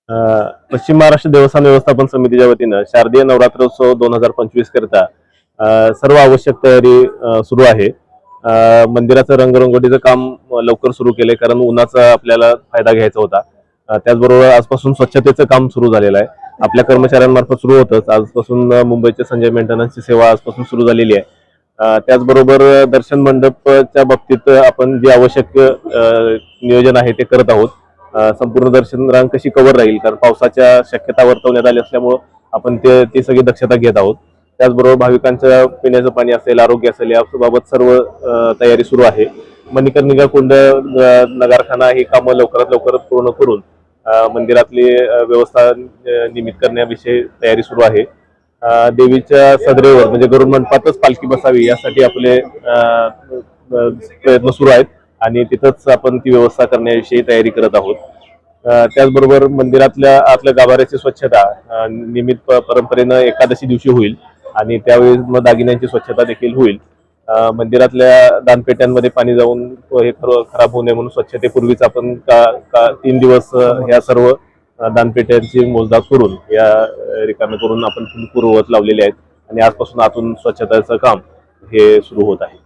अ, पश्चिम महाराष्ट्र देवस्थान व्यवस्थापन समितीच्या वतीनं शारदीय नवरात्रोत्सव 2025 करता सर्व आवश्यक तयारी सुरू आहे. मंदिराचं रंगरंगोटीचं काम लवकर सुरू केलंय, कारण उन्हाचा आपल्याला फायदा घ्यायचा होता. त्याचबरोबर आजपासून स्वच्छतेचं काम सुरू झालेलं आहे. आपल्या कर्मचाऱ्यांमार्फत सुरू होतंच. आजपासून मुंबईचे संजय मेंटेनन्सची सेवा आजपासून सुरू झालेली आहे. त्याचबरोबर दर्शन मंडपच्या बाबतीत आपण जे आवश्यक नियोजन आहे ते करत आहोत. संपूर्ण दर्शन रांग कशी कव्हर राहील, कारण पावसाच्या शक्यता वर्तवण्यात आली असल्यामुळं आपण ती सगळी दक्षता घेत आहोत. त्याचबरोबर भाविकांचं पिण्याचं पाणी असेल, आरोग्य असेल, याबाबत सर्व तयारी सुरू आहे. मणिकर्णिका कुंड, नगारखाना ही कामं लवकरात लवकर पूर्ण करून मंदिरातली व्यवस्था नियमित करण्याविषयी तयारी सुरू आहे. देवीच्या सदरेवर म्हणजे गरुड मंडपातच पालखी बसावी यासाठी आपले प्रयत्न सुरू आहेत आणि तिथंच आपण ती व्यवस्था करण्याविषयी तयारी करत आहोत. त्याचबरोबर मंदिरातल्या आतल्या गाभाऱ्याची स्वच्छता नियमित परंपरेनं एकादशी दिवशी होईल आणि त्यावेळी मग दागिन्यांची स्वच्छता देखील होईल. मंदिरातल्या दानपेट्यांमध्ये पाणी जाऊन हे खराब होऊ नये म्हणून स्वच्छतेपूर्वीच आपण 3 दिवस ह्या सर्व दानपेट्यांची मोजदाद करून या रिकाम्या करून आपण पूर्ववत लावलेले आहेत आणि आजपासून आतून स्वच्छतेचं काम हे सुरू होत आहे.